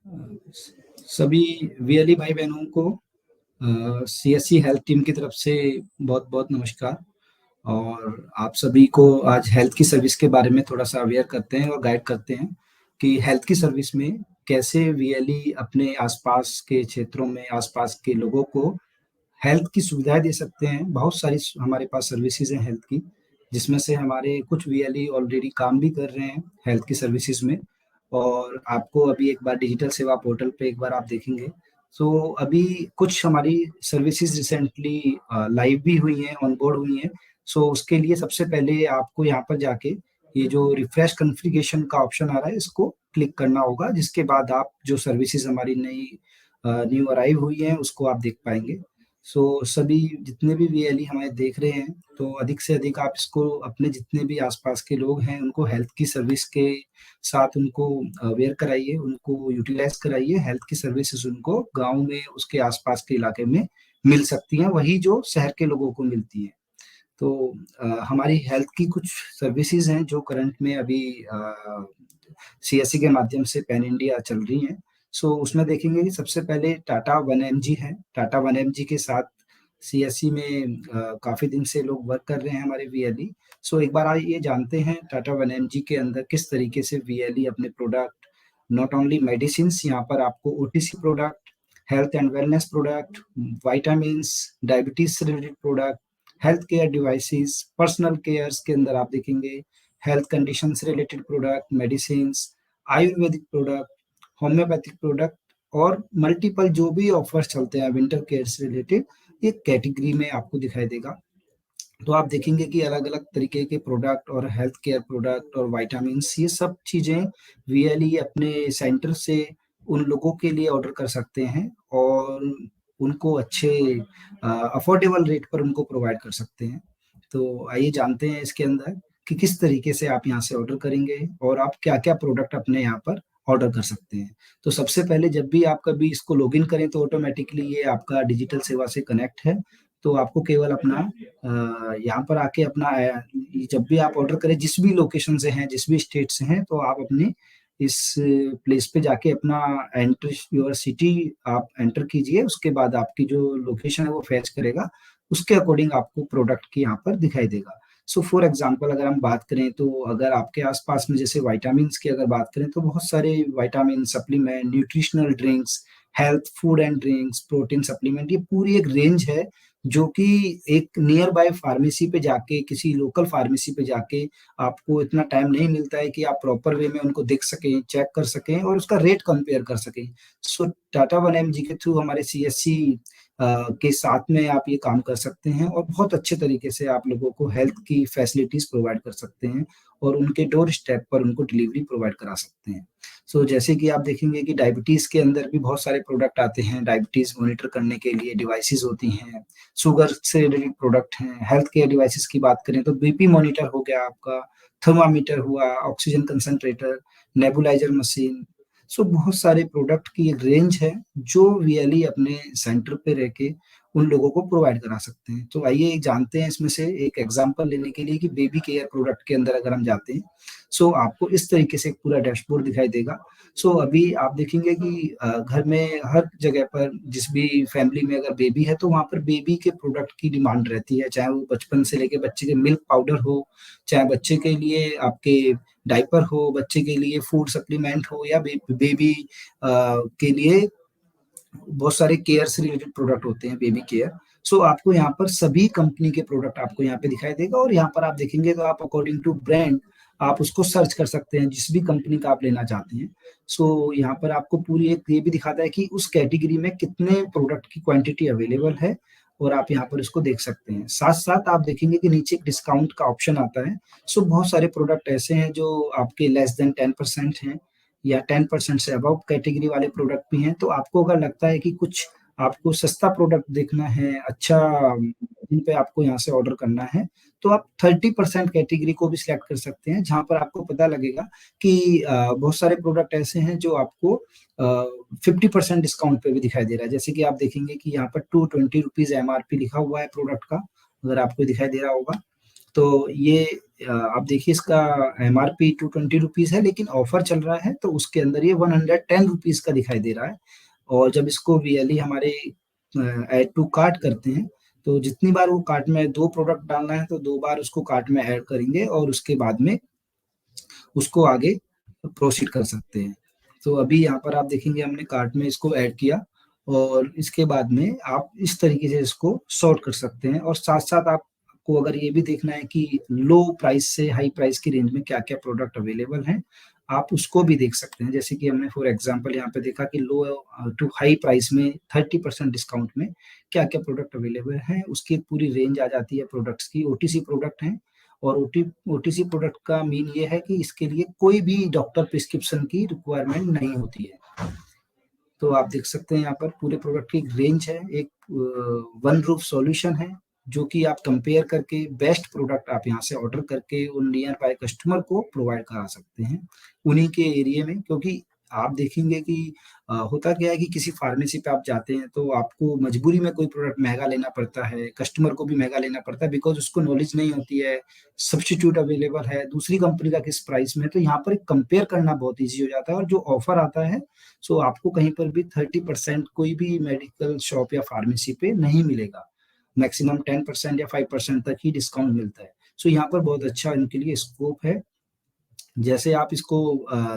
सभी वीएलई भाई बहनों को सीएससी हेल्थ टीम की तरफ से बहुत बहुत नमस्कार। और आप सभी को आज हेल्थ की सर्विस के बारे में थोड़ा सा अवेयर करते हैं और गाइड करते हैं कि हेल्थ की सर्विस में कैसे वीएलई अपने आसपास के क्षेत्रों में आसपास के लोगों को हेल्थ की सुविधाएं दे सकते हैं। बहुत सारी हमारे पास सर्विसेज हैं हेल्थ की, जिसमें से हमारे कुछ वीएलई ऑलरेडी काम भी कर रहे हैं हेल्थ की सर्विसेज में। और आपको अभी एक बार डिजिटल सेवा पोर्टल पे एक बार आप देखेंगे तो अभी कुछ हमारी सर्विसेज रिसेंटली लाइव भी हुई हैं, ऑन बोर्ड हुई हैं। सो उसके लिए सबसे पहले आपको यहाँ पर जाके ये जो रिफ्रेश कॉन्फ़िगरेशन का ऑप्शन आ रहा है इसको क्लिक करना होगा, जिसके बाद आप जो सर्विसेज हमारी नई न्यू अराइव हुई हैं उसको आप देख पाएंगे। सो सभी जितने भी वीएलई हमारे देख रहे हैं तो अधिक से अधिक आप इसको अपने जितने भी आसपास के लोग हैं उनको हेल्थ की सर्विस के साथ उनको अवेयर कराइए, उनको यूटिलाइज कराइए। हेल्थ की सर्विसेज उनको गांव में उसके आसपास के इलाके में मिल सकती हैं, वही जो शहर के लोगों को मिलती है। तो हमारी हेल्थ की कुछ सर्विसेज हैं जो करंट में अभी सीएससी के माध्यम से पैन इंडिया चल रही हैं। सो उसमें देखेंगे कि सबसे पहले टाटा वन एमजी है। टाटा वन एमजी के साथ सीएससी में काफी दिन से लोग वर्क कर रहे हैं हमारे वीएलई। सो एक बार आइए जानते हैं टाटा वन एमजी के अंदर किस तरीके से वीएलई अपने प्रोडक्ट, नॉट ओनली मेडिसिन, यहाँ पर आपको OTC product, health and wellness product, vitamins, diabetes से related product, health care devices, personal cares के अंदर आप देखेंगे हेल्थ कंडीशन से related product, medicine, ayurvedic product, homeopathic product और मल्टीपल जो भी ऑफर्स चलते हैं विंटर केयर से रिलेटेड, एक कैटेगरी में आपको दिखाई देगा। तो आप देखेंगे कि अलग अलग तरीके के प्रोडक्ट और हेल्थ केयर प्रोडक्ट और विटामिन्स, ये सब चीजें वीएलई अपने सेंटर से उन लोगों के लिए ऑर्डर कर सकते हैं और उनको अच्छे अफोर्डेबल रेट पर उनको प्रोवाइड कर सकते हैं। तो आइए जानते हैं इसके अंदर कि किस तरीके से आप यहाँ से ऑर्डर करेंगे और आप क्या क्या प्रोडक्ट अपने यहाँ पर ऑर्डर कर सकते हैं। तो सबसे पहले जब भी आप कभी इसको लॉगिन करें तो ऑटोमेटिकली ये आपका डिजिटल सेवा से कनेक्ट है। तो आपको केवल अपना यहाँ पर आके अपना जब भी आप ऑर्डर करें जिस भी लोकेशन से हैं, जिस भी स्टेट से हैं, तो आप अपने इस प्लेस पे जाके अपना एंटर योर सिटी आप एंटर कीजिए। उसके बाद आपकी जो लोकेशन है वो फैच करेगा, उसके अकॉर्डिंग आपको प्रोडक्ट की यहाँ पर दिखाई देगा। सो फॉर एग्जांपल अगर हम बात करें तो अगर आपके आसपास में जैसे विटामिन्स की अगर बात करें तो बहुत सारे vitamin supplement, nutritional drinks, health food and drinks, protein supplement, ये पूरी एक रेंज है जो कि एक नियर बाय फार्मेसी पे जाके, किसी लोकल फार्मेसी पे जाके आपको इतना टाइम नहीं मिलता है कि आप प्रॉपर वे में उनको देख सकें, चेक कर सकें और उसका रेट कंपेयर कर सकें। सो टाटा वन एमजी के थ्रू हमारे सीएससी के साथ में आप ये काम कर सकते हैं और बहुत अच्छे तरीके से आप लोगों को हेल्थ की फैसिलिटीज प्रोवाइड कर सकते हैं और उनके डोर स्टेप पर उनको डिलीवरी प्रोवाइड करा सकते हैं। सो जैसे कि आप देखेंगे कि डायबिटीज के अंदर भी बहुत सारे प्रोडक्ट आते हैं, डायबिटीज मॉनिटर करने के लिए डिवाइसेस होती हैं, शुगर से रिलेटेड प्रोडक्ट हैं। हेल्थ केयर डिवाइसेस की बात करें तो बीपी मॉनिटर हो गया आपका, थर्मामीटर हुआ, ऑक्सीजन कंसंट्रेटर, नेबुलाइजर मशीन। सो बहुत सारे प्रोडक्ट की एक रेंज है जो वीएलई अपने सेंटर पे रह के उन लोगों को प्रोवाइड करा सकते हैं। तो आइए जानते हैं इसमें से एक एग्जांपल लेने के लिए कि बेबी केयर प्रोडक्ट के अंदर अगर हम जाते हैं सो आपको इस तरीके से एक पूरा डैशबोर्ड दिखाई देगा। सो अभी आप देखेंगे कि घर में हर जगह पर जिस भी फैमिली में अगर बेबी है तो वहां पर बेबी के प्रोडक्ट की डिमांड रहती है, चाहे वो बचपन से लेके बच्चे के मिल्क पाउडर हो, चाहे बच्चे के लिए आपके डायपर हो, बच्चे के लिए फूड सप्लीमेंट हो या बेबी के लिए बहुत सारे केयर से रिलेटेड प्रोडक्ट होते हैं, बेबी केयर। सो आपको यहाँ पर सभी कंपनी के प्रोडक्ट आपको यहाँ पे दिखाई देगा और यहाँ पर आप देखेंगे तो आप अकॉर्डिंग टू ब्रांड आप उसको सर्च कर सकते हैं जिस भी कंपनी का आप लेना चाहते हैं। सो यहाँ पर आपको पूरी एक ये भी दिखाता है कि उस कैटेगरी में कितने प्रोडक्ट की क्वांटिटी अवेलेबल है और आप यहाँ पर इसको देख सकते हैं। साथ साथ आप देखेंगे कि नीचे एक डिस्काउंट का ऑप्शन आता है। सो बहुत सारे प्रोडक्ट ऐसे हैं जो आपके लेस देन 10% हैं या 10% से अबव कैटेगरी वाले प्रोडक्ट भी हैं। तो आपको अगर लगता है कि कुछ आपको सस्ता प्रोडक्ट देखना है, अच्छा इन पे आपको यहाँ से ऑर्डर करना है, तो आप 30% कैटेगरी को भी सिलेक्ट कर सकते हैं जहां पर आपको पता लगेगा कि बहुत सारे प्रोडक्ट ऐसे हैं जो आपको 50% डिस्काउंट पे भी दिखाई दे रहा है। जैसे कि आप देखेंगे कि यहाँ पर 220 रुपीज एमआरपी लिखा हुआ है प्रोडक्ट का, अगर आपको दिखाई दे रहा होगा। तो ये आप देखिए इसका MRP 220 रुपीज है, लेकिन ऑफर चल रहा है तो उसके अंदर ये 110 रुपीज का दिखाई दे रहा है। और जब इसको VLE हमारे ऐड टू कार्ट करते हैं, तो जितनी बार वो कार्ट में 2 प्रोडक्ट डालना है तो 2 बार उसको कार्ट में ऐड करेंगे और उसके बाद में उसको आगे प्रोसीड कर सकते हैं। तो अभी यहाँ पर आप देखेंगे हमने कार्ट में इसको ऐड किया, और इसके बाद में आप इस तरीके से इसको सॉर्ट कर सकते हैं। और साथ साथ आपको अगर ये भी देखना है कि लो प्राइस से हाई प्राइस की रेंज में क्या क्या प्रोडक्ट अवेलेबल हैं, आप उसको भी देख सकते हैं। जैसे कि हमने फॉर एग्जांपल यहाँ पे देखा कि लो टू हाई प्राइस में 30% डिस्काउंट में क्या क्या प्रोडक्ट अवेलेबल हैं, उसकी एक पूरी रेंज आ जाती है प्रोडक्ट्स की। OTC प्रोडक्ट हैं, और OTC प्रोडक्ट का मीन ये है कि इसके लिए कोई भी डॉक्टर प्रिस्क्रिप्शन की रिक्वायरमेंट नहीं होती है। तो आप देख सकते हैं यहाँ पर पूरे प्रोडक्ट की एक रेंज है, एक वन रूफ सॉल्यूशन है, जो कि आप कंपेयर करके बेस्ट प्रोडक्ट आप यहाँ से ऑर्डर करके उन नियर बाय कस्टमर को प्रोवाइड करा सकते हैं उन्हीं के एरिया में। क्योंकि आप देखेंगे कि होता क्या है कि किसी फार्मेसी पे आप जाते हैं तो आपको मजबूरी में कोई प्रोडक्ट महंगा लेना पड़ता है, कस्टमर को भी महंगा लेना पड़ता है, बिकॉज उसको नॉलेज नहीं होती है, सब्स्टिट्यूट अवेलेबल है दूसरी कंपनी का किस प्राइस में। तो यहाँ पर कंपेयर करना बहुत ईजी हो जाता है, और जो ऑफर आता है सो आपको कहीं पर भी 30% कोई भी मेडिकल शॉप या फार्मेसी पे नहीं मिलेगा। मैक्सिमम 10% या 5% तक ही डिस्काउंट मिलता है। सो यहाँ पर बहुत अच्छा इनके लिए स्कोप है। जैसे आप इसको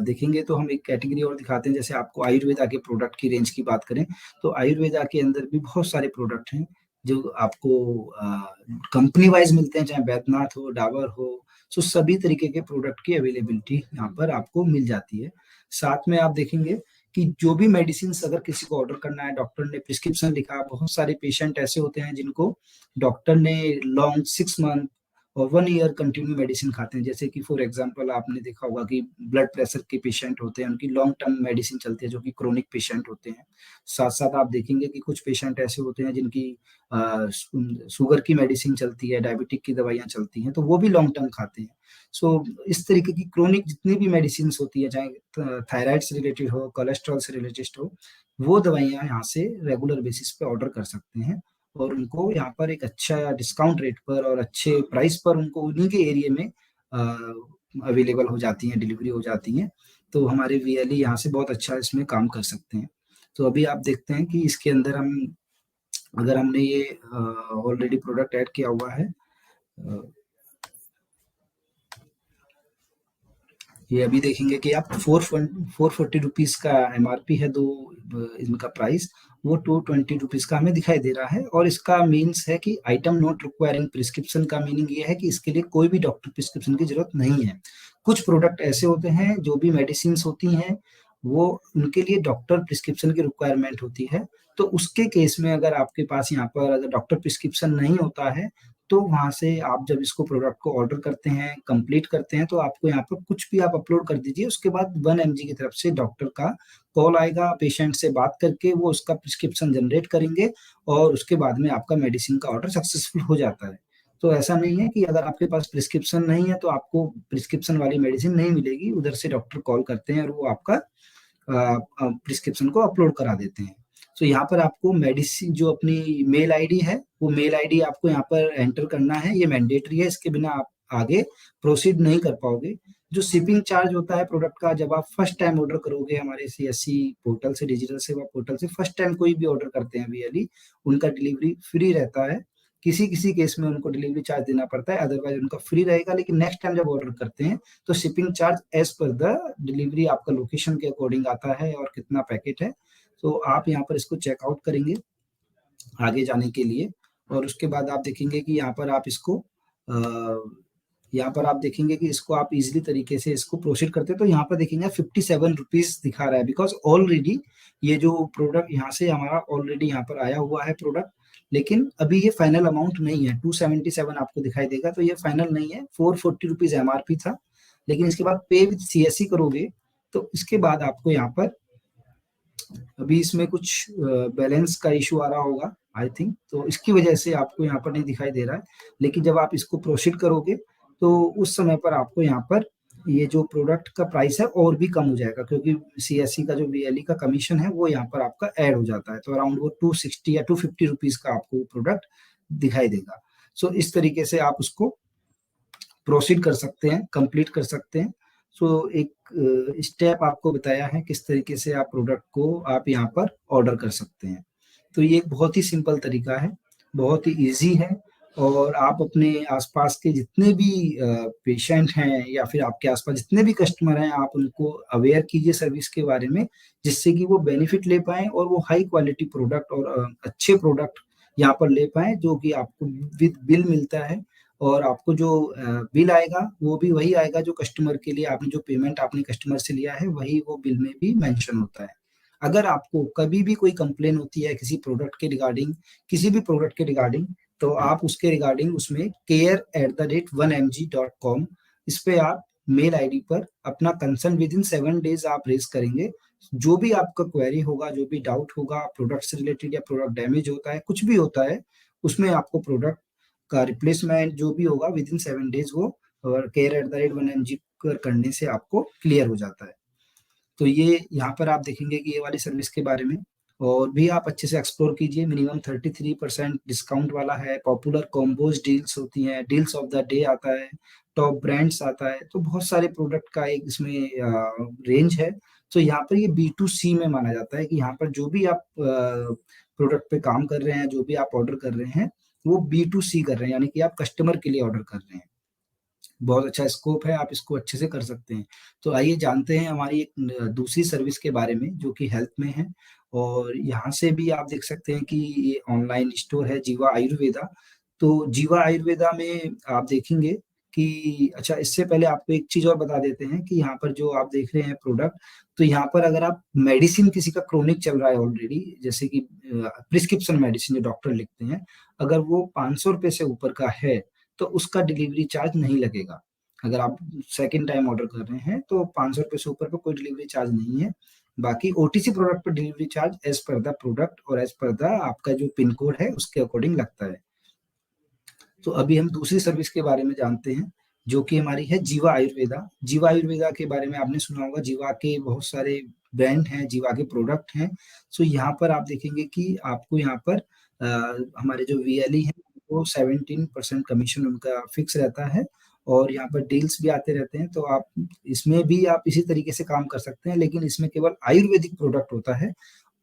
देखेंगे तो हम एक कैटेगरी और दिखाते हैं। जैसे आपको आयुर्वेदा के प्रोडक्ट की रेंज की बात करें, तो आयुर्वेदा के अंदर भी बहुत सारे प्रोडक्ट हैं जो आपको कंपनी वाइज मिलते हैं, चाहे बैद्यनाथ हो, डाबर हो। सो सभी तरीके के प्रोडक्ट की अवेलेबिलिटी यहाँ पर आपको मिल जाती है। साथ में आप देखेंगे कि जो भी मेडिसिन अगर किसी को ऑर्डर करना है, डॉक्टर ने प्रिस्क्रिप्शन लिखा, बहुत सारे पेशेंट ऐसे होते हैं जिनको डॉक्टर ने लॉन्ग 6 मंथ और 1 ईयर कंटिन्यू मेडिसिन खाते हैं। जैसे कि फॉर एग्जांपल आपने देखा होगा कि ब्लड प्रेशर के पेशेंट होते हैं, उनकी लॉन्ग टर्म मेडिसिन चलती है जो कि क्रोनिक पेशेंट होते हैं। साथ साथ आप देखेंगे कि कुछ पेशेंट ऐसे होते हैं जिनकी शुगर की मेडिसिन चलती है, डायबिटिक की दवाइयाँ चलती हैं, तो वो भी लॉन्ग टर्म खाते हैं। सो इस तरीके की क्रोनिक जितनी भी मेडिसिन होती है, चाहे थायराइड से रिलेटेड हो, कोलेस्ट्रॉल से रिलेटेड हो, वो दवाइयाँ यहाँ से रेगुलर बेसिस पे ऑर्डर कर सकते हैं, और उनको यहाँ पर एक अच्छा डिस्काउंट रेट पर और अच्छे प्राइस पर उनको उन्हीं के एरिया में अवेलेबल हो जाती हैं, डिलीवरी हो जाती हैं। तो हमारे VLE यहाँ से बहुत अच्छा इसमें काम कर सकते हैं। तो अभी आप देखते हैं कि इसके अंदर हम अगर हमने ये ऑलरेडी प्रोडक्ट ऐड किया हुआ है, ये अभी देखेंगे कि आप 440 रुपीज का MRP है, दो इनका प्राइस, वो 220 रुपीज का हमें दिखाई दे रहा है। और इसका मीन्स है कि आइटम नॉट रिक्वायरिंग प्रिस्क्रिप्शन का मीनिंग ये है कि इसके लिए कोई भी डॉक्टर प्रिस्क्रिप्शन की जरूरत नहीं है। कुछ प्रोडक्ट ऐसे होते हैं जो भी मेडिसिन होती हैं, वो उनके लिए डॉक्टर प्रिस्क्रिप्शन की रिक्वायरमेंट होती है। तो उसके केस में अगर आपके पास यहाँ पर अगर डॉक्टर प्रिस्क्रिप्शन नहीं होता है, तो वहां से आप जब इसको प्रोडक्ट को ऑर्डर करते हैं, कंप्लीट करते हैं, तो आपको यहाँ पर कुछ भी आप अपलोड कर दीजिए, उसके बाद 1 mg की तरफ से डॉक्टर का कॉल आएगा, पेशेंट से बात करके वो उसका प्रिस्क्रिप्शन जनरेट करेंगे, और उसके बाद में आपका मेडिसिन का ऑर्डर सक्सेसफुल हो जाता है। तो ऐसा नहीं है कि अगर आपके पास प्रिस्क्रिप्शन नहीं है तो आपको प्रिस्क्रिप्शन वाली मेडिसिन नहीं मिलेगी, उधर से डॉक्टर कॉल करते हैं और वो आपका प्रिस्क्रिप्शन को अपलोड करा देते हैं। तो यहाँ पर आपको मेडिसिन जो अपनी मेल आईडी है, वो मेल आईडी आपको यहाँ पर एंटर करना है, ये मैंडेटरी है, इसके बिना आप आगे प्रोसीड नहीं कर पाओगे। जो शिपिंग चार्ज होता है प्रोडक्ट का, जब आप फर्स्ट टाइम ऑर्डर करोगे हमारे CSC पोर्टल से, डिजिटल सेवा पोर्टल से फर्स्ट टाइम कोई भी ऑर्डर करते हैं VLE, उनका डिलीवरी फ्री रहता है। किसी किसी केस में उनको डिलीवरी चार्ज देना पड़ता है, अदरवाइज उनका फ्री रहेगा। लेकिन नेक्स्ट टाइम जब ऑर्डर करते हैं तो shipping charge as per the delivery आपका लोकेशन के अकॉर्डिंग आता है और कितना पैकेट है। तो आप यहाँ पर इसको चेकआउट करेंगे आगे जाने के लिए, और उसके बाद आप देखेंगे कि यहाँ पर आप इसको यहाँ पर आप देखेंगे कि इसको आप इजीली तरीके से इसको प्रोसीड करते हैं। तो यहाँ पर देखेंगे 57 रुपीज दिखा रहा है, बिकॉज ऑलरेडी ये जो प्रोडक्ट यहाँ से हमारा ऑलरेडी यहाँ पर आया हुआ है प्रोडक्ट, लेकिन अभी ये फाइनल अमाउंट नहीं है। 277 आपको दिखाई देगा, तो ये फाइनल नहीं है। 440 रुपीज MRP था, लेकिन इसके बाद पे विद CSC करोगे तो इसके बाद आपको यहाँ पर अभी इसमें कुछ बैलेंस का इशू आ रहा होगा आई थिंक, तो इसकी वजह से आपको यहाँ पर नहीं दिखाई दे रहा है। लेकिन जब आप इसको प्रोसीड करोगे तो उस समय पर आपको यहाँ पर ये जो प्रोडक्ट का प्राइस है और भी कम हो जाएगा, क्योंकि CSC का जो VLE का कमीशन है वो यहाँ पर आपका ऐड हो जाता है। तो अराउंड वो 260 या 250 रुपीज का आपको प्रोडक्ट दिखाई देगा। सो इस तरीके से आप उसको प्रोसीड कर सकते हैं, कंप्लीट कर सकते हैं। सो एक स्टेप आपको बताया है किस तरीके से आप प्रोडक्ट को आप यहाँ पर ऑर्डर कर सकते हैं। तो ये एक बहुत ही सिंपल तरीका है, बहुत ही इजी है। और आप अपने आसपास के जितने भी पेशेंट हैं या फिर आपके आसपास जितने भी कस्टमर हैं, आप उनको अवेयर कीजिए सर्विस के बारे में, जिससे कि वो बेनिफिट ले पाएँ और वो हाई क्वालिटी प्रोडक्ट और अच्छे प्रोडक्ट यहाँ पर ले पाएँ, जो कि आपको विद बिल मिलता है। और आपको जो बिल आएगा वो भी वही आएगा जो कस्टमर के लिए आपने जो पेमेंट आपने कस्टमर से लिया है, वही वो बिल में भी मेंशन होता है। अगर आपको कभी भी कोई कंप्लेन होती है किसी प्रोडक्ट के रिगार्डिंग, किसी भी प्रोडक्ट के रिगार्डिंग, तो आप उसके रिगार्डिंग उसमें care@1mg.com, इस पे आप मेल आईडी पर अपना कंसर्न विद इन 7 डेज आप रेज करेंगे। जो भी आपका क्वेरी होगा, जो भी डाउट होगा प्रोडक्ट से रिलेटेड या प्रोडक्ट डैमेज होता है, कुछ भी होता है, उसमें आपको प्रोडक्ट का रिप्लेसमेंट जो भी होगा विद इन 7 डेज वो और care@1mg करने से आपको क्लियर हो जाता है। तो ये यहाँ पर आप देखेंगे कि ये वाली सर्विस के बारे में और भी आप अच्छे से एक्सप्लोर कीजिए। मिनिमम 33% डिस्काउंट वाला है, पॉपुलर कॉम्बोज डील्स होती हैं, डील्स ऑफ द डे आता है, टॉप ब्रांड्स आता है, तो बहुत सारे प्रोडक्ट का एक इसमें रेंज है। तो यहाँ पर ये B2C में माना जाता है कि यहाँ पर जो भी आप प्रोडक्ट पे काम कर रहे हैं, जो भी आप ऑर्डर कर रहे हैं, वो B2C कर रहे हैं, यानी कि आप कस्टमर के लिए ऑर्डर कर रहे हैं। बहुत अच्छा स्कोप है, आप इसको अच्छे से कर सकते हैं। तो आइए जानते हैं हमारी एक दूसरी सर्विस के बारे में जो कि हेल्थ में है। और यहाँ से भी आप देख सकते हैं कि ये ऑनलाइन स्टोर है जीवा आयुर्वेदा। तो जीवा आयुर्वेदा में आप देखेंगे कि अच्छा, इससे पहले आपको एक चीज और बता देते हैं कि यहाँ पर जो आप देख रहे हैं प्रोडक्ट, तो यहाँ पर अगर आप मेडिसिन किसी का क्रोनिक चल रहा है ऑलरेडी, जैसे कि प्रिस्क्रिप्शन मेडिसिन जो डॉक्टर लिखते हैं, अगर वो 500 रुपये से ऊपर का है तो उसका डिलीवरी चार्ज नहीं लगेगा। अगर आप सेकंड टाइम ऑर्डर कर रहे हैं तो 500 रुपये से ऊपर का कोई डिलीवरी चार्ज नहीं है। बाकी ओटीसी प्रोडक्ट पर delivery charge as per the product और एज पर द आपका जो पिन कोड है उसके अकॉर्डिंग लगता है। तो अभी हम दूसरी सर्विस के बारे में जानते हैं जो कि हमारी है जीवा आयुर्वेदा। जीवा आयुर्वेदा के बारे में आपने सुना होगा, जीवा के बहुत सारे ब्रांड हैं, जीवा के प्रोडक्ट हैं। सो यहाँ पर आप देखेंगे कि आपको यहाँ पर हमारे जो वीएलई है वो 17% कमीशन उनका फिक्स रहता है। और यहाँ पर डील्स भी आते रहते हैं, तो आप इसमें भी आप इसी तरीके से काम कर सकते हैं, लेकिन इसमें केवल आयुर्वेदिक प्रोडक्ट होता है।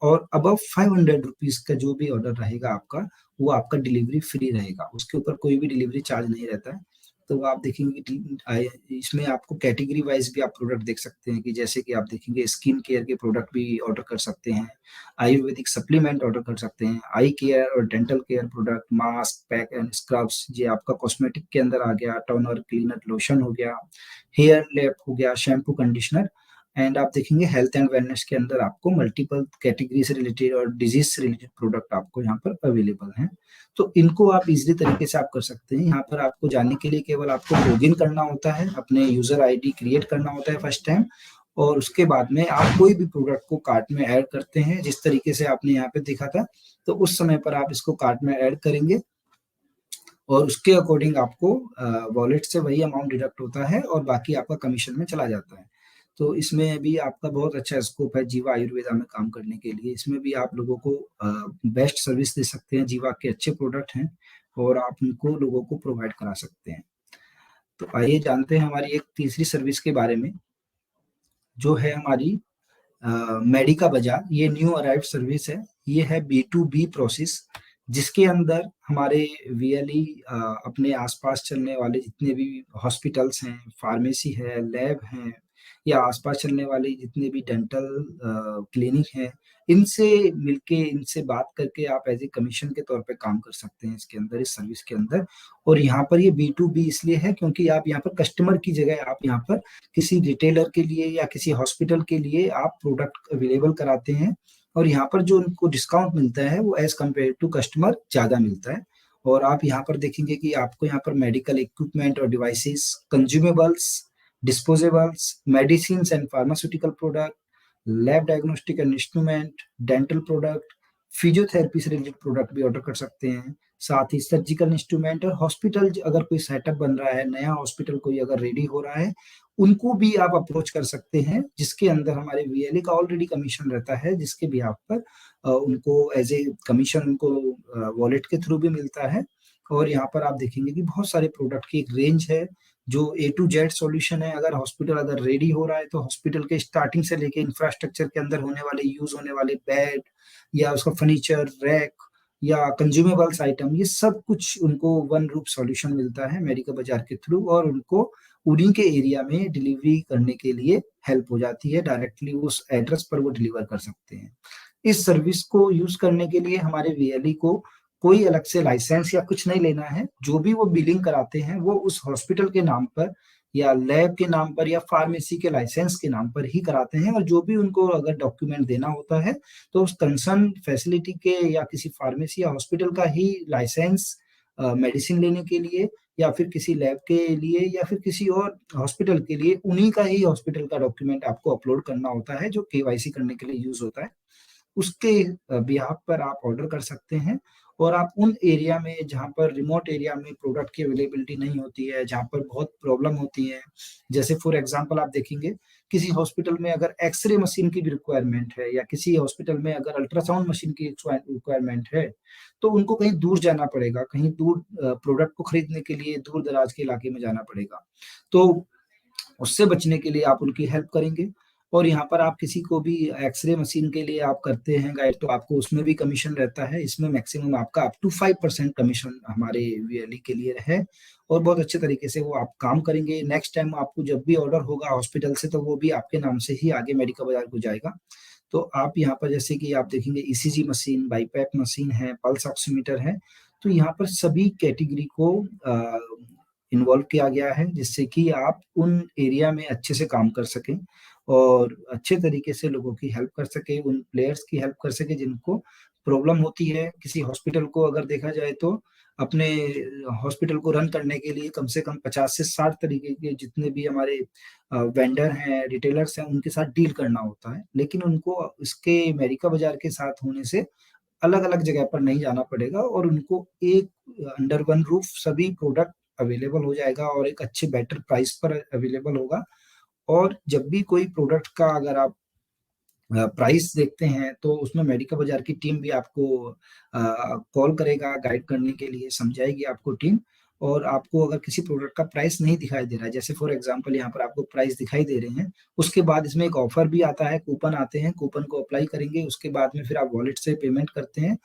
और अबव 500 रुपीज का जो भी ऑर्डर रहेगा आपका, वो आपका डिलीवरी फ्री रहेगा, उसके ऊपर कोई भी डिलीवरी चार्ज नहीं रहता है। तो आप देखेंगे कि इसमें आपको कैटेगरी वाइज भी आप प्रोडक्ट देख सकते हैं कि जैसे कि आप देखेंगे स्किन केयर के प्रोडक्ट भी ऑर्डर कर सकते हैं, आयुर्वेदिक सप्लीमेंट ऑर्डर कर सकते हैं, आई केयर और dental care product, mask, pack and scrubs, ये आपका कॉस्मेटिक के अंदर आ गया, टोनर, क्लीनर, लोशन हो गया, हेयर लैप हो गया, शैम्पू, कंडीशनर। एंड आप देखेंगे हेल्थ एंड वेलनेस के अंदर आपको मल्टीपल कैटेगरी से रिलेटेड और डिजीज से रिलेटेड प्रोडक्ट आपको यहाँ पर अवेलेबल हैं। तो इनको आप इजीली तरीके से आप कर सकते हैं। यहाँ पर आपको जानने के लिए केवल आपको लॉगिन करना होता है, अपने यूजर आईडी क्रिएट करना होता है फर्स्ट टाइम, और उसके बाद में आप कोई भी प्रोडक्ट को कार्ट में ऐड करते हैं जिस तरीके से आपने यहाँ पे देखा था। तो उस समय पर आप इसको कार्ट में ऐड करेंगे और उसके अकॉर्डिंग आपको वॉलेट से वही अमाउंट डिडक्ट होता है और बाकी आपका कमीशन में चला जाता है। तो इसमें भी आपका बहुत अच्छा स्कोप है जीवा आयुर्वेदा में काम करने के लिए। इसमें भी आप लोगों को बेस्ट सर्विस दे सकते हैं, जीवा के अच्छे प्रोडक्ट हैं और आप उनको लोगों को प्रोवाइड करा सकते हैं। तो आइए जानते हैं हमारी एक तीसरी सर्विस के बारे में जो है हमारी मेडिका बाजार। ये न्यू अराइव्ड सर्विस है, ये है B2B प्रोसेस, जिसके अंदर हमारे वीएलई अपने आसपास चलने वाले जितने भी हॉस्पिटल्स हैं, फार्मेसी है, लैब हैं, या आसपास चलने वाले जितने भी डेंटल क्लिनिक हैं, इनसे मिलके इनसे बात करके आप एज ए कमीशन के तौर पे काम कर सकते हैं इसके अंदर, इस सर्विस के अंदर। और यहाँ पर ये B2B इसलिए है क्योंकि आप यहाँ पर कस्टमर की जगह आप यहाँ पर किसी रिटेलर के लिए या किसी हॉस्पिटल के लिए आप प्रोडक्ट अवेलेबल कराते हैं, और यहाँ पर जो उनको डिस्काउंट मिलता है वो एज कम्पेयर टू कस्टमर ज्यादा मिलता है। और आप यहाँ पर देखेंगे कि आपको यहाँ पर मेडिकल इक्विपमेंट और devices, consumables, disposables, medicine and pharmaceutical product, lab diagnostic and instrument, dental product, physiotherapy से रिलेटेड प्रोडक्ट भी ऑर्डर कर सकते हैं। साथ ही सर्जिकल इंस्ट्रूमेंट और हॉस्पिटल अगर कोई सेटअप बन रहा है, नया हॉस्पिटल कोई अगर रेडी हो रहा है, उनको भी आप अप्रोच कर सकते हैं, जिसके अंदर हमारे वीएलए का ऑलरेडी कमीशन रहता है, जिसके भी आप पर उनको एज ए कमीशन उनको वॉलेट के थ्रू भी मिलता है। और यहाँ पर आप देखेंगे कि बहुत सारे प्रोडक्ट की एक रेंज है जो A to Z सॉल्यूशन है। अगर हॉस्पिटल अगर रेडी हो रहा है तो हॉस्पिटल के स्टार्टिंग से लेके इंफ्रास्ट्रक्चर के अंदर होने वाले यूज होने वाले बेड या उसका फर्नीचर रैक या कंज्यूमेबल्स आइटम, ये सब कुछ उनको वन रूप सॉल्यूशन मिलता है मेडिका बाजार के थ्रू, और उनको उन्हीं के एरिया में डिलीवरी करने के लिए हेल्प हो जाती है। डायरेक्टली उस एड्रेस पर वो डिलीवर कर सकते हैं। इस सर्विस को यूज करने के लिए हमारे वीएलई को कोई अलग से लाइसेंस या कुछ नहीं लेना है। जो भी वो बिलिंग कराते हैं वो उस हॉस्पिटल के नाम पर या लैब के नाम पर या फार्मेसी के लाइसेंस के नाम पर ही कराते हैं। और जो भी उनको अगर डॉक्यूमेंट देना होता है तो उस कंसर्न फैसिलिटी के या किसी फार्मेसी या हॉस्पिटल का ही लाइसेंस मेडिसिन लेने के लिए या फिर किसी लैब के लिए या फिर किसी और हॉस्पिटल के लिए उन्हीं का ही हॉस्पिटल का डॉक्यूमेंट आपको अपलोड करना होता है, जो केवाईसी करने के लिए यूज होता है। उसके बिहाफ पर आप ऑर्डर कर सकते हैं। और आप उन एरिया में जहाँ पर रिमोट एरिया में प्रोडक्ट की अवेलेबिलिटी नहीं होती है, जहाँ पर बहुत प्रॉब्लम होती है, जैसे फॉर एग्जांपल आप देखेंगे किसी हॉस्पिटल में अगर एक्सरे मशीन की भी रिक्वायरमेंट है या किसी हॉस्पिटल में अगर अल्ट्रासाउंड मशीन की रिक्वायरमेंट है, तो उनको कहीं दूर जाना पड़ेगा, कहीं दूर प्रोडक्ट को खरीदने के लिए दूर दराज के इलाके में जाना पड़ेगा। तो उससे बचने के लिए आप उनकी हेल्प करेंगे। और यहाँ पर आप किसी को भी एक्सरे मशीन के लिए आप करते हैं गाइड, तो आपको उसमें भी कमीशन रहता है। इसमें मैक्सिमम आपका अप टू 5% कमीशन हमारे वीएलई के लिए है। और बहुत अच्छे तरीके से वो आप काम करेंगे। नेक्स्ट टाइम आपको जब भी ऑर्डर होगा हॉस्पिटल से तो वो भी आपके नाम से ही आगे मेडिका बाजार को जाएगा। तो आप यहाँ पर जैसे कि आप देखेंगे ईसीजी मशीन, बाईपैप मशीन है, पल्स ऑक्सीमीटर है। तो यहाँ पर सभी कैटेगरी को इन्वॉल्व किया गया है, जिससे कि आप उन एरिया में अच्छे से काम कर सकें और अच्छे तरीके से लोगों की हेल्प कर सके, उन प्लेयर्स की हेल्प कर सके जिनको प्रॉब्लम होती है। किसी हॉस्पिटल को अगर देखा जाए तो अपने हॉस्पिटल को रन करने के लिए कम से कम 50 से 60 तरीके के जितने भी हमारे वेंडर हैं, रिटेलर्स हैं, उनके साथ डील करना होता है। लेकिन उनको इसके मेडिका बाजार के साथ होने से अलग अलग जगह पर नहीं जाना पड़ेगा और उनको एक अंडर वन रूफ सभी प्रोडक्ट अवेलेबल हो जाएगा और एक अच्छे बेटर प्राइस पर अवेलेबल होगा। और जब भी कोई प्रोडक्ट का अगर आप प्राइस देखते हैं तो उसमें मेडिका बाजार की टीम भी आपको कॉल करेगा गाइड करने के लिए, समझाएगी आपको टीम। और आपको अगर किसी प्रोडक्ट का प्राइस नहीं दिखाई दे रहा है, जैसे फॉर एग्जांपल यहाँ पर आपको प्राइस दिखाई दे रहे हैं, उसके बाद इसमें एक ऑफर भी आता है, कूपन आते हैं, कूपन को अप्लाई करेंगे, उसके बाद में फिर आप वॉलेट से पेमेंट करते हैं,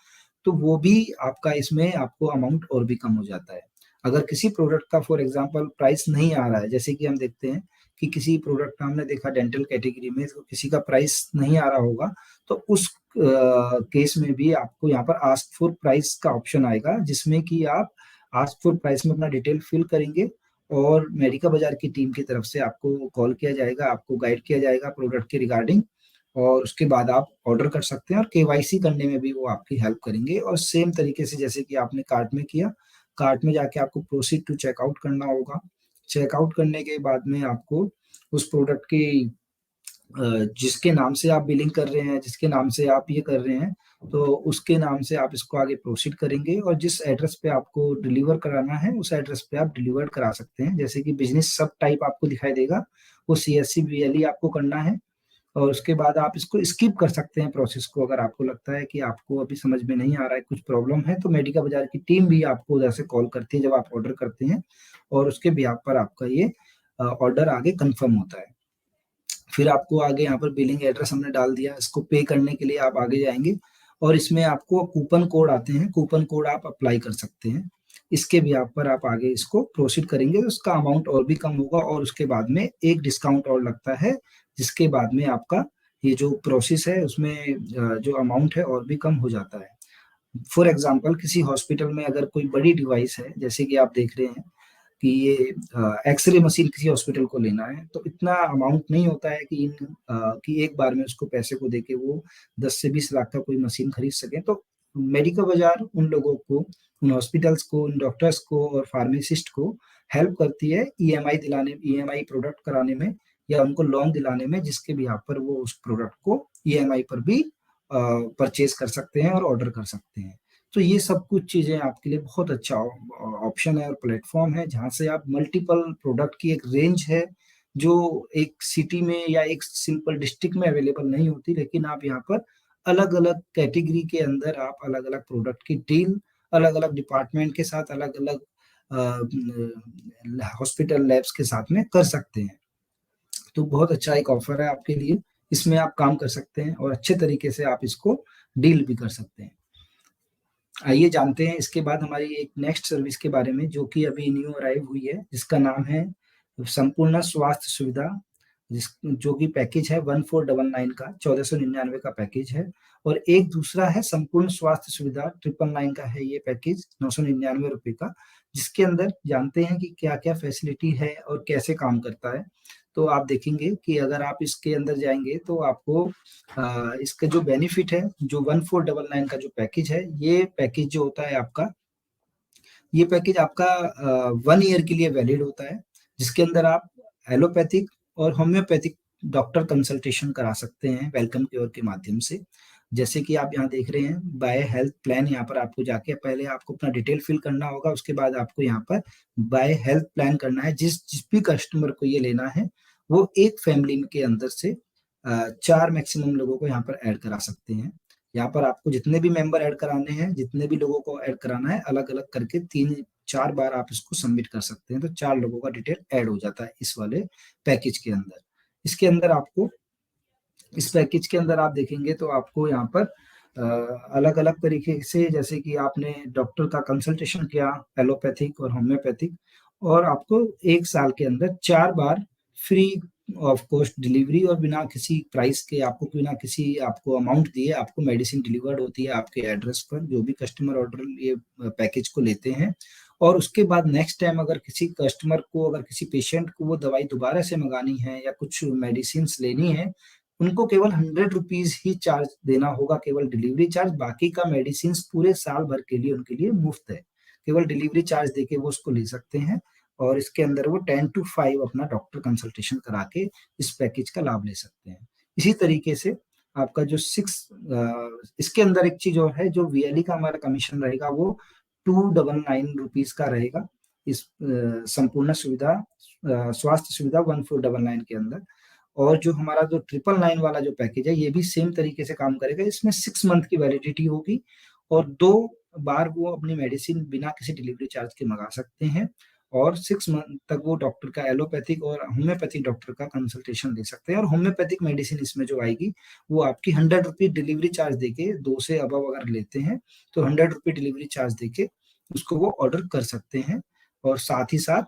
तो वो भी आपका इसमें आपको अमाउंट और भी कम हो जाता है। अगर किसी प्रोडक्ट का फॉर एग्जांपल प्राइस नहीं आ रहा है, जैसे कि हम देखते हैं कि किसी प्रोडक्ट का हमने देखा डेंटल कैटेगरी में तो किसी का प्राइस नहीं आ रहा होगा, तो उस केस में भी आपको यहाँ पर आस्क फॉर प्राइस का ऑप्शन आएगा, जिसमें कि आप आस्क फॉर प्राइस में अपना डिटेल फिल करेंगे और मेडिका बाजार की टीम की तरफ से आपको कॉल किया जाएगा, आपको गाइड किया जाएगा प्रोडक्ट के रिगार्डिंग। और उसके बाद आप ऑर्डर कर सकते हैं और केवाईसी करने में भी वो आपकी हेल्प करेंगे। और सेम तरीके से जैसे कि आपने कार्ट में किया, कार्ट में जाके आपको प्रोसीड टू चेकआउट करना होगा। चेकआउट करने के बाद में आपको उस प्रोडक्ट की जिसके नाम से आप बिलिंग कर रहे हैं, जिसके नाम से आप ये कर रहे हैं, तो उसके नाम से आप इसको आगे प्रोसीड करेंगे और जिस एड्रेस पे आपको डिलीवर कराना है उस एड्रेस पे आप डिलीवर करा सकते हैं। जैसे कि बिजनेस सब टाइप आपको दिखाई देगा, वो सीएससी बीएलई आपको करना है। और उसके बाद आप इसको स्किप कर सकते हैं प्रोसेस को, अगर आपको लगता है कि आपको अभी समझ में नहीं आ रहा है, कुछ प्रॉब्लम है, तो मेडिका बाजार की टीम भी आपको उधर से कॉल करती है जब आप ऑर्डर करते हैं और उसके बिहाफ पर आपका ये ऑर्डर आगे कंफर्म होता है। फिर आपको आगे यहाँ पर बिलिंग एड्रेस हमने डाल दिया, इसको पे करने के लिए आप आगे जाएंगे और इसमें आपको कूपन कोड आते हैं, कूपन कोड आप अप्लाई कर सकते हैं। इसके भी आप पर आप आगे इसको प्रोसीड करेंगे तो उसका अमाउंट और भी कम होगा और उसके बाद में एक डिस्काउंट और लगता है, जिसके बाद में आपका ये जो प्रोसेस है उसमें जो अमाउंट है और भी कम हो जाता है। फॉर एग्जाम्पल किसी हॉस्पिटल में अगर कोई बड़ी डिवाइस है, जैसे कि आप देख रहे हैं कि ये एक्सरे मशीन किसी हॉस्पिटल को लेना है, तो इतना अमाउंट नहीं होता है कि कि एक बार में उसको पैसे को देके वो 10 से 20 लाख का कोई मशीन खरीद सके। तो मेडिका बाजार उन लोगों को, उन हॉस्पिटल्स को, उन डॉक्टर्स को और फार्मासिस्ट को हेल्प करती है ईएमआई दिलाने, ईएमआई प्रोडक्ट कराने में या उनको लोन दिलाने में, जिसके भी यहाँ पर वो उस प्रोडक्ट को ईएमआई पर भी परचेज कर सकते हैं और ऑर्डर कर सकते हैं। तो ये सब कुछ चीजें आपके लिए बहुत अच्छा ऑप्शन है और प्लेटफॉर्म है, जहां से आप मल्टीपल प्रोडक्ट की एक रेंज है जो एक सिटी में या एक सिंपल डिस्ट्रिक्ट में अवेलेबल नहीं होती, लेकिन आप यहाँ पर अलग अलग कैटेगरी के अंदर आप अलग अलग प्रोडक्ट की डील अलग अलग डिपार्टमेंट के साथ, अलग अलग हॉस्पिटल लैब्स के साथ में कर सकते हैं। तो बहुत अच्छा एक ऑफर है आपके लिए, इसमें आप काम कर सकते हैं और अच्छे तरीके से आप इसको डील भी कर सकते हैं। आइए जानते हैं इसके बाद हमारी एक नेक्स्ट सर्विस के बारे में, जो कि अभी न्यू अराइव हुई है, जिसका नाम है संपूर्ण स्वास्थ्य सुविधा, जिस जो कि पैकेज है 1499 का, 1499 का पैकेज है। और एक दूसरा है संपूर्ण स्वास्थ्य सुविधा 999 का है, ये पैकेज 999 रुपए का, जिसके अंदर जानते हैं कि क्या क्या फैसिलिटी है और कैसे काम करता है। तो आप देखेंगे कि अगर आप इसके अंदर जाएंगे तो आपको इसका जो बेनिफिट है, जो 1499 का जो पैकेज है, ये पैकेज जो होता है आपका, ये पैकेज आपका 1 ईयर के लिए वैलिड होता है, जिसके अंदर आप एलोपैथिक और होम्योपैथिक डॉक्टर कंसल्टेशन करा सकते हैं वेलकम केयर के माध्यम से। जैसे कि आप यहाँ देख रहे हैं बाय हेल्थ प्लान, यहाँ पर आपको जाके पहले आपको अपना डिटेल फिल करना होगा, उसके बाद आपको यहाँ पर बाय हेल्थ प्लान करना है। जिस जिस भी कस्टमर को ये लेना है, वो एक फैमिली के अंदर से 4 मैक्सिमम लोगों को यहाँ पर ऐड करा सकते हैं। यहाँ पर आपको जितने भी मेंबर ऐड कराने हैं, जितने भी लोगों को ऐड कराना है, अलग अलग करके 3-4 बार आप इसको सबमिट कर सकते हैं, तो 4 लोगों का डिटेल ऐड हो जाता है इस वाले पैकेज के अंदर। इसके अंदर आपको, इस पैकेज के अंदर आप देखेंगे तो आपको यहाँ पर अलग अलग तरीके से, जैसे कि आपने डॉक्टर का कंसल्टेशन किया एलोपैथिक और होम्योपैथिक, और आपको 1 साल के अंदर 4 बार फ्री ऑफ कॉस्ट डिलीवरी और बिना किसी प्राइस के, आपको बिना किसी आपको अमाउंट दिए आपको मेडिसिन डिलीवर्ड होती है आपके एड्रेस पर, जो भी कस्टमर ऑर्डर ये पैकेज को लेते हैं। और उसके बाद नेक्स्ट टाइम अगर किसी कस्टमर को, अगर किसी पेशेंट को वो दवाई दोबारा से मंगानी है या कुछ मेडिसिन लेनी है, उनको केवल 100 रुपीज ही चार्ज देना होगा, केवल डिलीवरी चार्ज। बाकी का मेडिसिन पूरे साल भर के लिए उनके लिए मुफ्त है, केवल डिलीवरी चार्ज देके वो उसको ले सकते हैं। और इसके अंदर वो 10 to 5 अपना डॉक्टर कंसल्टेशन करा के इस पैकेज का लाभ ले सकते हैं। इसी तरीके से आपका जो इसके अंदर एक चीज और है, जो वीएलई का हमारा कमीशन रहेगा वो 299 रुपीज का रहेगा, इस संपूर्ण सुविधा स्वास्थ्य सुविधा 1499 के अंदर। और जो हमारा जो 999 वाला जो पैकेज है, ये भी सेम तरीके से काम करेगा। इसमें 6 मंथ की वैलिडिटी होगी और 2 बार वो अपनी मेडिसिन बिना किसी डिलीवरी चार्ज के मंगा सकते हैं, और 6 मंथ तक वो डॉक्टर का एलोपैथिक और होम्योपैथिक डॉक्टर का कंसल्टेशन ले सकते हैं। और होम्योपैथिक मेडिसिन इसमें जो आएगी, वो आपकी 100 रुपीज डिलीवरी चार्ज देके, 2 से अबव अगर लेते हैं तो 100 रुपीज डिलीवरी चार्ज देके उसको वो ऑर्डर कर सकते हैं, और साथ ही साथ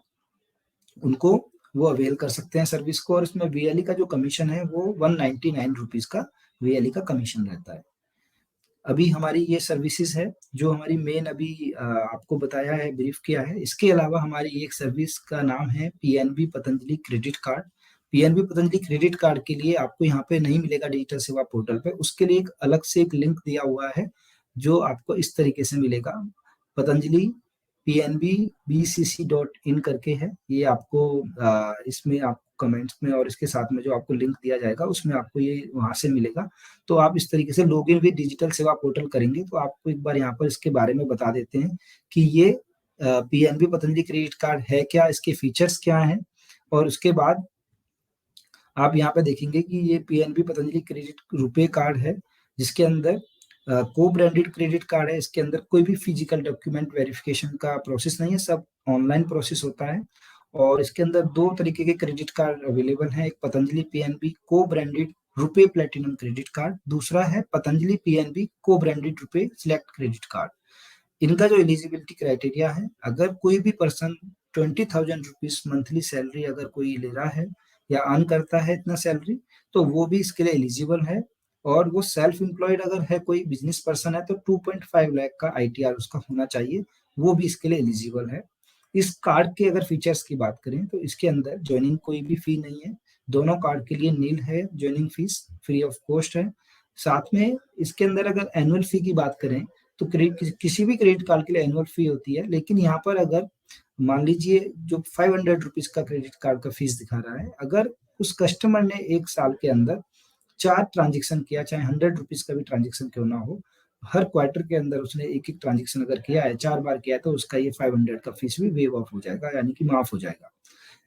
उनको वो अवेल कर सकते हैं सर्विस को। और इसमें वीएलई का जो कमीशन है वो 199 रुपीज का वीएलई का कमीशन रहता है। अभी हमारी ये सर्विसेज है जो हमारी मेन, अभी आपको बताया है, ब्रीफ किया है। इसके अलावा हमारी एक सर्विस का नाम है PNB Patanjali credit card. PNB Patanjali credit card के लिए आपको यहाँ पे नहीं मिलेगा डिजिटल सेवा पोर्टल पे, उसके लिए एक अलग से एक लिंक दिया हुआ है, जो आपको इस तरीके से मिलेगा, पतंजलि pnbbcc.in करके है। ये आपको इसमें आप कमेंट्स में और इसके साथ में जो आपको लिंक दिया जाएगा, उसमें आपको ये वहां से मिलेगा। तो आप इस तरीके से लॉगिन भी डिजिटल सेवा पोर्टल करेंगे। तो आपको एक बार यहाँ पर इसके बारे में बता देते हैं कि ये पीएनबी पतंजलि क्रेडिट कार्ड है क्या, इसके फीचर्स क्या हैं। और उसके बाद आप यहाँ पे देखेंगे कि ये पीएनबी पतंजलि क्रेडिट रुपए कार्ड है, जिसके अंदर को ब्रांडेड क्रेडिट कार्ड है। इसके अंदर कोई भी फिजिकल डॉक्यूमेंट वेरिफिकेशन का प्रोसेस नहीं है, सब ऑनलाइन प्रोसेस होता है। और इसके अंदर 2 तरीके के क्रेडिट कार्ड अवेलेबल हैं, एक पतंजलि पीएनबी को ब्रांडेड रुपए प्लेटिनम क्रेडिट कार्ड, दूसरा है पतंजलि पीएनबी को ब्रांडेड रुपए सिलेक्ट क्रेडिट कार्ड। इनका जो एलिजिबिलिटी क्राइटेरिया है, अगर कोई भी पर्सन 20,000 रुपीज मंथली सैलरी अगर कोई ले रहा है या अर्न करता है इतना सैलरी, तो वो भी इसके लिए एलिजिबल है। और वो सेल्फ एम्प्लॉयड अगर है, कोई बिजनेस पर्सन है, तो 2.5 लाख का आईटीआर उसका होना चाहिए, वो भी इसके लिए एलिजिबल है। इस कार्ड के अगर फीचर्स की बात करें तो इसके अंदर ज्वाइनिंग कोई भी फी नहीं है, दोनों कार्ड के लिए नील है, joining fees free of cost है। साथ में इसके अंदर अगर एनुअल फी की बात करें तो किसी भी क्रेडिट कार्ड के लिए एनुअल फी होती है, लेकिन यहाँ पर अगर मान लीजिए जो 500 रुपीज का क्रेडिट कार्ड का फीस दिखा रहा है, अगर उस कस्टमर ने 1 साल के अंदर 4 ट्रांजेक्शन किया, चाहे 100 रुपीज का भी ट्रांजेक्शन क्यों ना हो, हर क्वार्टर के अंदर उसने एक एक ट्रांजेक्शन अगर किया है, 4 बार किया है, तो उसका ये 500 का फीस भी वेव ऑफ हो जाएगा, यानी कि माफ हो जाएगा।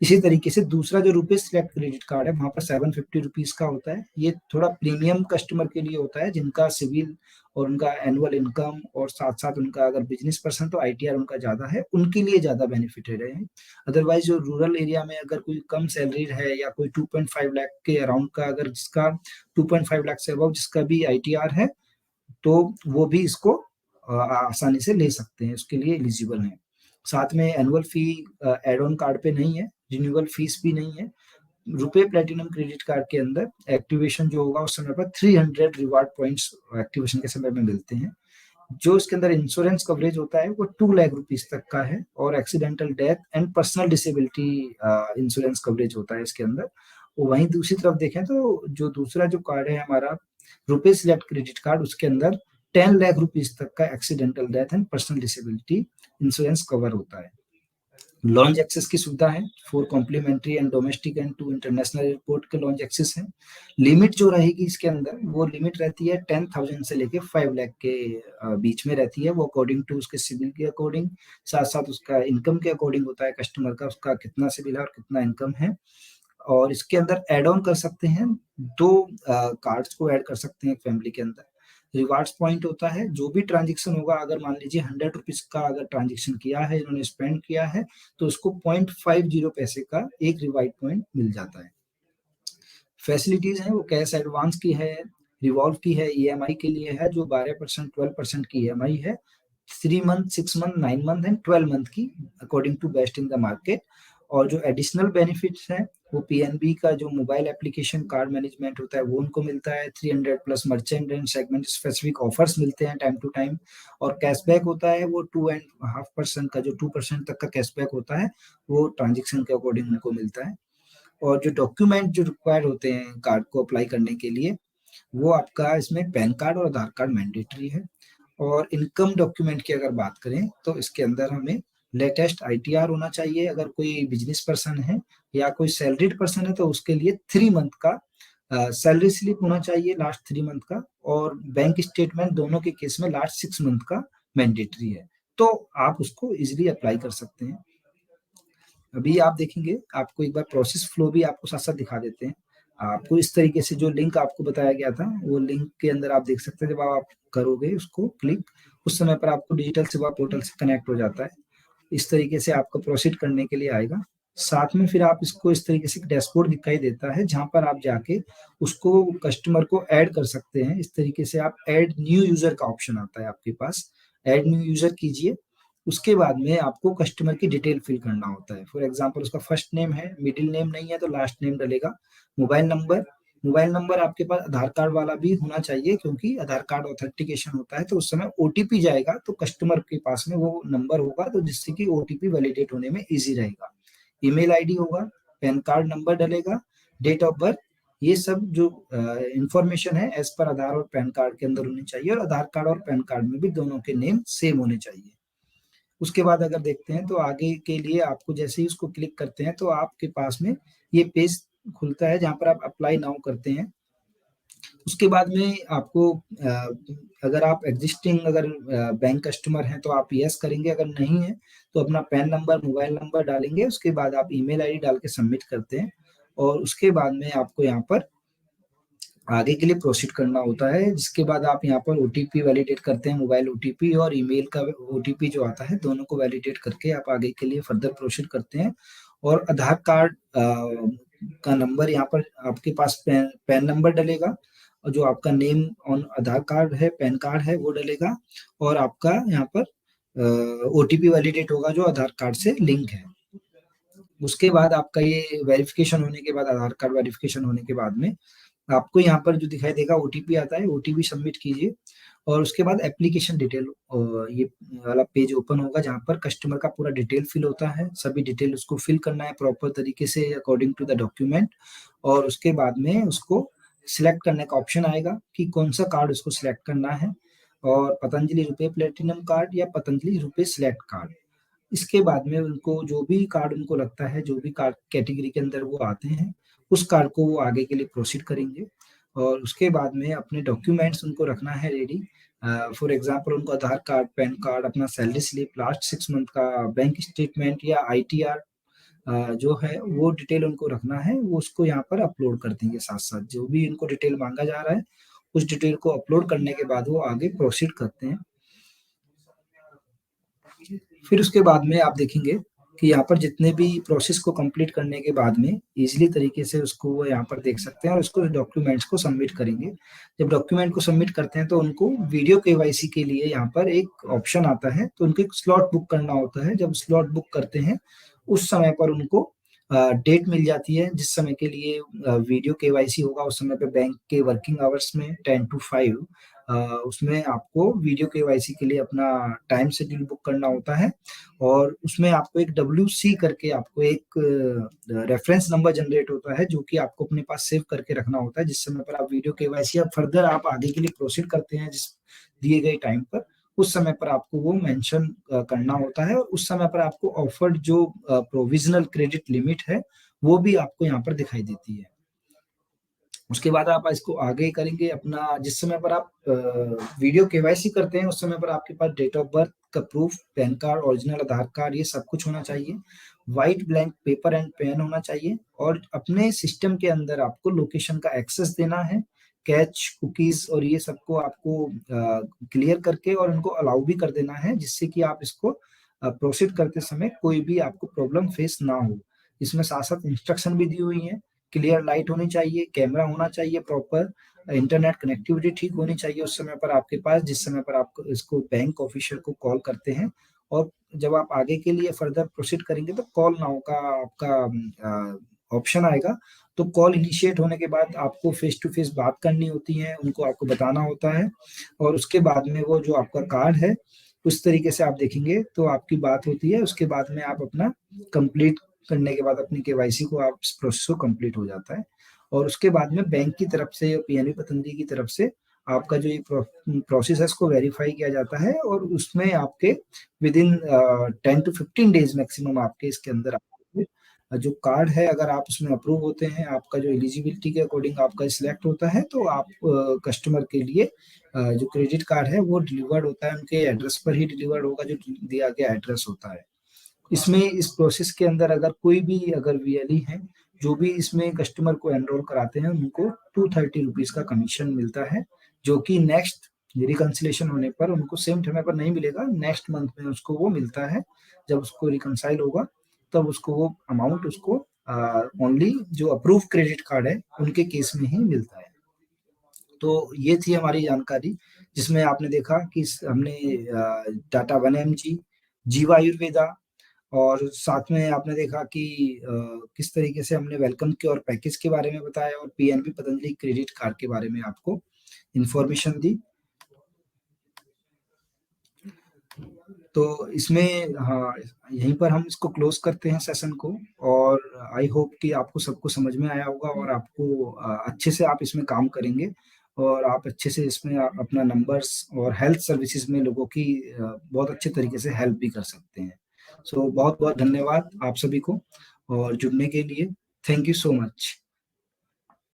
इसी तरीके से दूसरा जो रुपए सिलेक्ट क्रेडिट कार्ड है, वहां पर 750 रुपीज का होता है। ये थोड़ा प्रीमियम कस्टमर के लिए होता है, जिनका सिविल और उनका एनुअल इनकम और साथ साथ उनका अगर बिजनेस पर्सन तो आईटीआर उनका ज्यादा है, उनके लिए ज्यादा बेनिफिटेड है। अदरवाइज जो रूरल एरिया में अगर कोई कम सैलरी है या कोई 2.5 लाख के अराउंड का, अगर जिसका 2.5 लाख से अबव जिसका भी आईटीआर है, तो वो भी इसको आसानी से ले सकते हैं, उसके लिए एलिजिबल हैं। साथ में annual fee add on card पे नहीं है, रिन्यूअल फीस भी नहीं है। रुपए प्लेटिनम क्रेडिट कार्ड के अंदर एक्टिवेशन जो होगा उस समय पर 300 रिवार्ड पॉइंट्स एक्टिवेशन के समय में मिलते हैं। जो इसके अंदर इंश्योरेंस कवरेज होता है वो 2 लाख रुपीज तक का है, और accidental death and personal disability insurance coverage होता है इसके अंदर। वहीं दूसरी तरफ देखें तो जो दूसरा जो कार्ड है हमारा रुपए सिलेक्ट क्रेडिट कार्ड, उसके अंदर 10 लाख रुपीज तक का accidental death and personal disability insurance cover होता है। लॉन्च एक्सेस की सुविधा है, 4 complimentary and domestic and 2 international airport के लॉन्च एक्सेस है। लिमिट जो रहेगी इसके अंदर वो लिमिट रहती है 10,000 से लेके 5 लाख के बीच में रहती है, वो अकॉर्डिंग टू उसके सिविल के अकॉर्डिंग, साथ साथ उसका इनकम के अकॉर्डिंग होता है, कस्टमर का उसका कितना सिविल है और कितना इनकम है। और इसके अंदर एड ऑन कर सकते हैं, 2 कार्ड्स को ऐड कर सकते हैं फैमिली के अंदर। रिवार्ड्स पॉइंट होता है, जो भी ट्रांजेक्शन होगा, अगर मान लीजिए 100 रुपीज का अगर ट्रांजेक्शन किया है, इन्होंने स्पेंड किया है, तो उसको 0.50 पैसे का एक रिवार्ड पॉइंट मिल जाता है। फैसिलिटीज हैं वो कैश एडवांस की है, रिवॉल्व की है, ईएमआई के लिए है जो 12% 12% की ईएमआई है, 3 month 6 month 9 month and 12 month की according to best in the market. और जो एडिशनल बेनिफिट्स हैं वो पीएनबी का जो मोबाइल एप्लीकेशन कार्ड मैनेजमेंट होता है वो उनको मिलता है, 300 plus merchant and segment specific offers मिलते हैं टाइम टू टाइम। और कैशबैक होता है वो 2.5% का, जो 2% तक का कैशबैक होता है वो ट्रांजेक्शन के अकॉर्डिंग उनको मिलता है। और जो डॉक्यूमेंट जो रिक्वायर्ड होते हैं कार्ड को अप्लाई करने के लिए, वो आपका इसमें पैन कार्ड और आधार कार्ड मैंडेटरी है। और इनकम डॉक्यूमेंट की अगर बात करें तो इसके अंदर हमें लेटेस्ट आईटीआर होना चाहिए, अगर कोई बिजनेस पर्सन है या कोई सैलरीड पर्सन है तो उसके लिए 3 मंथ का सैलरी स्लिप होना चाहिए, लास्ट 3 मंथ का। और बैंक स्टेटमेंट दोनों के केस में लास्ट 6 मंथ का मैंडेटरी है, तो आप उसको इजिली अप्लाई कर सकते हैं। अभी आप देखेंगे, आपको एक बार प्रोसेस फ्लो भी आपको साथ साथ दिखा देते हैं। आपको इस तरीके से जो लिंक आपको बताया गया था, वो लिंक के अंदर आप देख सकते हैं, जब आप करोगे उसको क्लिक, उस समय पर आपको डिजिटल सेवा पोर्टल से कनेक्ट हो जाता है। इस तरीके से आपको प्रोसीड करने के लिए आएगा। साथ में फिर आप इसको इस तरीके से डैशबोर्ड दिखाई देता है, जहां पर आप जाके उसको कस्टमर को ऐड कर सकते हैं। इस तरीके से आप ऐड न्यू यूजर का ऑप्शन आता है आपके पास, ऐड न्यू यूजर कीजिए। उसके बाद में आपको कस्टमर की डिटेल फिल करना होता है। फॉर एग्जांपल उसका फर्स्ट नेम है, मिडिल नेम नहीं है तो लास्ट नेम डलेगा। मोबाइल नंबर, मोबाइल नंबर आपके पास आधार कार्ड वाला भी होना चाहिए, क्योंकि आधार कार्ड ऑथेंटिकेशन होता है तो उस समय ओटीपी जाएगा तो कस्टमर के पास में वो नंबर होगा, तो जिससे कि ओटीपी वैलिडेट होने में इजी रहेगा। ईमेल आईडी होगा, पैन कार्ड नंबर डलेगा, डेट ऑफ बर्थ, ये सब जो इंफॉर्मेशन है एज पर आधार और पैन कार्ड के अंदर होनी चाहिए, और आधार कार्ड और पैन कार्ड में भी दोनों के नेम सेम होने चाहिए। उसके बाद अगर देखते हैं तो आगे के लिए आपको जैसे ही उसको क्लिक करते हैं तो आपके पास में ये पेज खुलता है, जहां पर आप अप्लाई नाउ करते हैं। उसके बाद में आपको अगर आप एग्जिस्टिंग अगर बैंक कस्टमर हैं तो आप यस करेंगे, अगर नहीं है तो अपना पैन नंबर मोबाइल नंबर डालेंगे। उसके बाद आप ईमेल आईडी डाल के सबमिट करते हैं, और उसके बाद में आपको यहाँ पर आगे के लिए प्रोसीड करना होता है, जिसके बाद आप यहाँ पर ओटीपी वैलिडेट करते हैं, मोबाइल ओटीपी और ईमेल का ओटीपी जो आता है, दोनों को वैलिडेट करके आप आगे के लिए फर्दर प्रोसीड करते हैं। और आधार कार्ड का नंबर यहाँ पर आपके पास पैन नंबर डलेगा, और जो आपका नेम ऑन आधार कार्ड है, पैन कार्ड है, वो डलेगा। और आपका यहाँ पर ओटीपी वैलिडेट होगा जो आधार कार्ड से लिंक है। उसके बाद आपका ये वेरिफिकेशन होने के बाद, आधार कार्ड वेरिफिकेशन होने के बाद में आपको यहाँ पर जो दिखाई देगा ओटीपी आता है, ओटीपी सबमिट कीजिए। और उसके बाद एप्लीकेशन डिटेल ये वाला पेज ओपन होगा, जहाँ पर कस्टमर का पूरा डिटेल फिल होता है, सभी डिटेल उसको फिल करना है प्रॉपर तरीके से अकॉर्डिंग टू द डॉक्यूमेंट। और उसके बाद में उसको सिलेक्ट करने का ऑप्शन आएगा कि कौन सा कार्ड उसको सिलेक्ट करना है, और पतंजलि रुपए प्लेटिनम कार्ड या पतंजलि रुपए सिलेक्ट कार्ड। इसके बाद में उनको जो भी कार्ड उनको लगता है, जो भी कार्ड कैटेगरी के अंदर वो आते हैं, उस कार्ड को वो आगे के लिए प्रोसीड करेंगे। और उसके बाद में अपने डॉक्यूमेंट्स उनको रखना है रेडी। फॉर एग्जांपल उनको आधार कार्ड, पैन कार्ड, अपना सैलरी स्लिप, लास्ट 6 मंथ का बैंक स्टेटमेंट या आईटीआर जो है वो डिटेल उनको रखना है, वो उसको यहाँ पर अपलोड कर देंगे। साथ साथ जो भी इनको डिटेल मांगा जा रहा है उस डिटेल को अपलोड करने के बाद वो आगे प्रोसीड करते हैं। फिर उसके बाद में आप देखेंगे कि यहाँ पर जितने भी प्रोसेस को कंप्लीट करने के बाद में इजीली तरीके से उसको वो यहाँ पर देख सकते हैं और उसको डॉक्यूमेंट्स को सबमिट करेंगे। जब डॉक्यूमेंट को सबमिट करते हैं तो उनको वीडियो केवाईसी के लिए यहाँ पर एक ऑप्शन आता है, तो उनको एक स्लॉट बुक करना होता है। जब स्लॉट बुक करते हैं उस समय पर उनको डेट मिल जाती है जिस समय के लिए वीडियो केवाईसी होगा। उस समय पे बैंक के वर्किंग आवर्स में 10 to 5 उसमें आपको वीडियो केवाईसी के लिए अपना टाइम शेड्यूल बुक करना होता है और उसमें आपको एक WC करके आपको एक रेफरेंस नंबर जनरेट होता है जो कि आपको अपने पास सेव करके रखना होता है। जिस समय पर आप वीडियो केवाईसी अब फर्दर आप आगे के लिए प्रोसीड करते हैं जिस दिए गए टाइम पर, उस समय पर आपको वो मेंशन करना होता है और उस समय पर आपको ऑफर्ड जो प्रोविजनल क्रेडिट लिमिट है वो भी आपको यहाँ पर दिखाई देती है। उसके बाद आप इसको आगे करेंगे अपना। जिस समय पर आप वीडियो केवाईसी करते हैं उस समय पर आपके पास डेट ऑफ बर्थ का proof, PAN card, original Aadhaar card, ये सब कुछ होना चाहिए। White blank paper and pen होना चाहिए और अपने सिस्टम के अंदर आपको लोकेशन का एक्सेस देना है। कैच, कुकीज और ये सबको आपको क्लियर करके और उनको अलाउ भी कर देना है जिससे कि आप इसको प्रोसीड करते समय कोई भी आपको प्रॉब्लम फेस ना हो। इसमें साथ साथ इंस्ट्रक्शन भी दी हुई है। क्लियर लाइट होनी चाहिए, कैमरा होना चाहिए प्रॉपर, इंटरनेट कनेक्टिविटी ठीक होनी चाहिए उस समय पर आपके पास जिस समय पर आप इसको बैंक ऑफिशियल को कॉल करते हैं। और जब आप आगे के लिए फर्दर प्रोसीड करेंगे तो कॉल नाउ का आपका ऑप्शन आएगा। तो कॉल इनिशिएट होने के बाद आपको फेस टू फेस बात करनी होती है, उनको आपको बताना होता है और उसके बाद में वो जो आपका कार्ड है उस तरीके से आप देखेंगे तो आपकी बात होती है। उसके बाद में आप अपना कंप्लीट करने के बाद अपनी केवाईसी को आप प्रोसेस को कंप्लीट हो जाता है और उसके बाद में बैंक की तरफ से PNB पतंजलि की तरफ से आपका जो ये प्रोसेस है इसको वेरीफाई किया जाता है और उसमें आपके with in 10 to 15 days maximum आपके इसके अंदर आपके जो कार्ड है अगर आप उसमें अप्रूव होते हैं, आपका जो एलिजिबिलिटी के अकॉर्डिंग आपका सिलेक्ट होता है तो आप कस्टमर के लिए जो क्रेडिट कार्ड है वो डिलीवर्ड होता है, उनके एड्रेस पर ही डिलीवर्ड होगा जो दिया गया एड्रेस होता है। इसमें इस प्रोसेस के अंदर अगर कोई भी अगर VLE है जो भी इसमें कस्टमर को एनरोल कराते हैं उनको 230 रुपीज का कमीशन मिलता है जो कि नेक्स्ट रिकंसिलेशन होने पर उनको सेम समय पर नहीं मिलेगा, नेक्स्ट मंथ में उसको वो मिलता है। जब उसको रिकंसाइल होगा तब उसको वो अमाउंट उसको ओनली जो अप्रूव क्रेडिट कार्ड है उनके केस में ही मिलता है। तो ये थी हमारी जानकारी जिसमें आपने देखा कि हमने टाटा 1mg, जीवा आयुर्वेदा और साथ में आपने देखा कि किस तरीके से हमने वेलकम के और पैकेज के बारे में बताया और PNB पतंजलि क्रेडिट कार्ड के बारे में आपको इंफॉर्मेशन दी। तो इसमें हाँ यहीं पर हम इसको क्लोज करते हैं सेशन को और आई होप कि आपको सबको समझ में आया होगा और आपको अच्छे से आप इसमें काम करेंगे और आप अच्छे से इसमें अपना नंबर्स और हेल्थ सर्विसेज में लोगों की बहुत अच्छे तरीके से हेल्प भी कर सकते हैं। सो बहुत बहुत धन्यवाद आप सभी को और जुड़ने के लिए। Thank you so much.